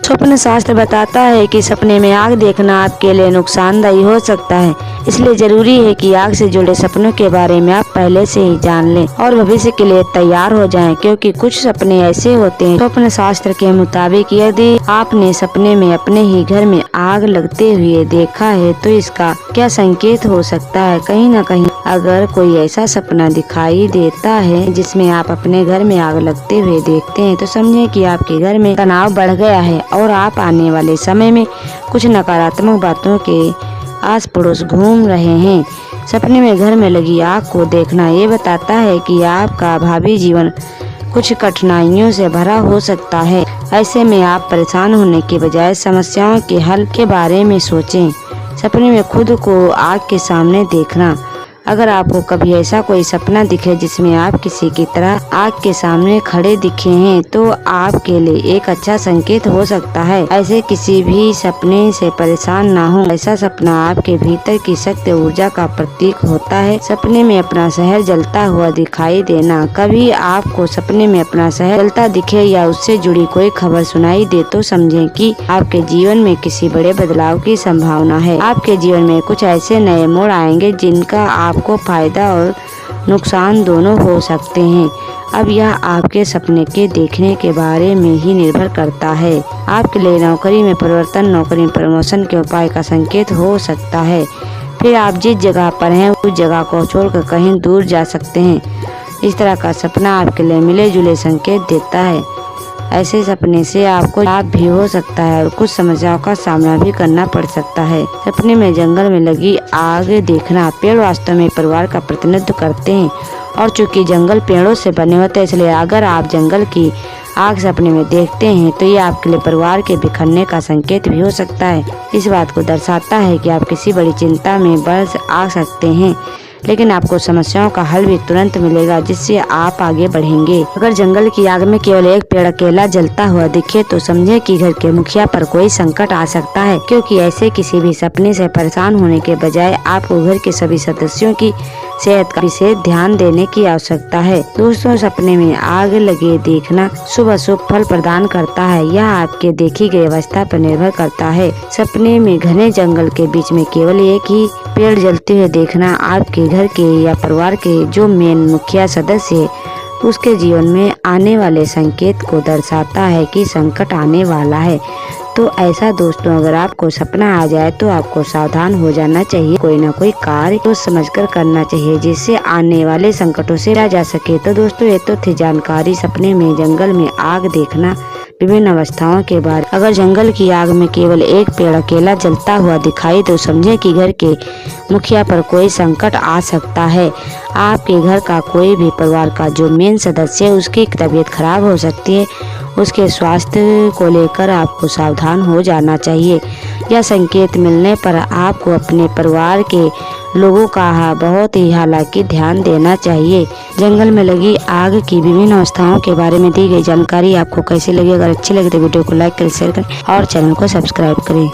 स्वप्न शास्त्र बताता है कि सपने में आग देखना आपके लिए नुकसानदायी हो सकता है, इसलिए जरूरी है कि आग से जुड़े सपनों के बारे में आप पहले से ही जान लें और भविष्य के लिए तैयार हो जाएं, क्योंकि कुछ सपने ऐसे होते हैं। स्वप्न शास्त्र के मुताबिक यदि आपने सपने में अपने ही घर में आग लगते हुए देखा है तो इसका क्या संकेत हो सकता है। कहीं न कहीं अगर कोई ऐसा सपना दिखाई देता है जिसमें आप अपने घर में आग लगते हुए देखते हैं तो समझें कि आपके घर में तनाव बढ़ गया है और आप आने वाले समय में कुछ नकारात्मक बातों के आस पड़ोस घूम रहे हैं। सपने में घर में लगी आग को देखना ये बताता है कि आपका भावी जीवन कुछ कठिनाइयों से भरा हो सकता है। ऐसे में आप परेशान होने के बजाय समस्याओं के हल के बारे में सोचें। सपने में खुद को आग के सामने देखना। अगर आपको कभी ऐसा कोई सपना दिखे जिसमें आप किसी की तरह आग के सामने खड़े दिखे हैं तो आपके लिए एक अच्छा संकेत हो सकता है। ऐसे किसी भी सपने से परेशान ना हो। ऐसा सपना आपके भीतर की शक्ति ऊर्जा का प्रतीक होता है। सपने में अपना शहर जलता हुआ दिखाई देना। कभी आपको सपने में अपना शहर जलता दिखे या उससे जुड़ी कोई खबर सुनाई दे तो समझें कि आपके जीवन में किसी बड़े बदलाव की संभावना है। आपके जीवन में कुछ ऐसे नए मोड़ आएंगे जिनका आपको फायदा और नुकसान दोनों हो सकते हैं। अब यह आपके सपने के देखने के बारे में ही निर्भर करता है। आपके लिए नौकरी में परिवर्तन, नौकरी में प्रमोशन के उपाय का संकेत हो सकता है। फिर आप जिस जगह पर हैं उस जगह को छोड़कर कहीं दूर जा सकते हैं। इस तरह का सपना आपके लिए मिले जुले संकेत देता है। ऐसे सपने से आपको लाभ भी हो सकता है और कुछ समस्याओं का सामना भी करना पड़ सकता है। सपने में जंगल में लगी आग देखना। पेड़ वास्तव में परिवार का प्रतिनिधित्व करते हैं और चूंकि जंगल पेड़ों से बने होते हैं, इसलिए अगर आप जंगल की आग सपने में देखते हैं तो ये आपके लिए परिवार के बिखरने का संकेत भी हो सकता है। इस बात को दर्शाता है कि आप किसी बड़ी चिंता में बढ़ आ सकते हैं, लेकिन आपको समस्याओं का हल भी तुरंत मिलेगा जिससे आप आगे बढ़ेंगे। अगर जंगल की आग में केवल एक पेड़ अकेला जलता हुआ दिखे तो समझे कि घर के मुखिया पर कोई संकट आ सकता है, क्योंकि ऐसे किसी भी सपने से परेशान होने के बजाय आपको घर के सभी सदस्यों की सेहत का विशेष ध्यान देने की आवश्यकता है। दोस्तों, सपने में आग लगे देखना शुभ अशुभ फल प्रदान करता है। यह आपके देखी गई अवस्था पर निर्भर करता है। सपने में घने जंगल के बीच में केवल एक ही पेड़ जलते हुए देखना आपके घर के या परिवार के जो मेन मुखिया सदस्य है उसके जीवन में आने वाले संकेत को दर्शाता है कि संकट आने वाला है। तो ऐसा दोस्तों, अगर आपको सपना आ जाए तो आपको सावधान हो जाना चाहिए। कोई ना कोई कार्य तो समझकर करना चाहिए जिससे आने वाले संकटों से बचा जा सके। तो दोस्तों, ये तो थी जानकारी सपने में जंगल में आग देखना विभिन्न अवस्थाओं के बाद। अगर जंगल की आग में केवल एक पेड़ अकेला जलता हुआ दिखाई तो समझे कि घर के मुखिया पर कोई संकट आ सकता है। आपके घर का कोई भी परिवार का जो मेन सदस्य है उसकी तबीयत खराब हो सकती है। उसके स्वास्थ्य को लेकर आपको सावधान हो जाना चाहिए। यह संकेत मिलने पर आपको अपने परिवार के लोगों का बहुत ही हालांकि ध्यान देना चाहिए। जंगल में लगी आग की विभिन्न अवस्थाओं के बारे में दी गई जानकारी आपको कैसी लगी? अगर अच्छी लगी तो वीडियो को लाइक करें, शेयर करें और चैनल को सब्सक्राइब करें।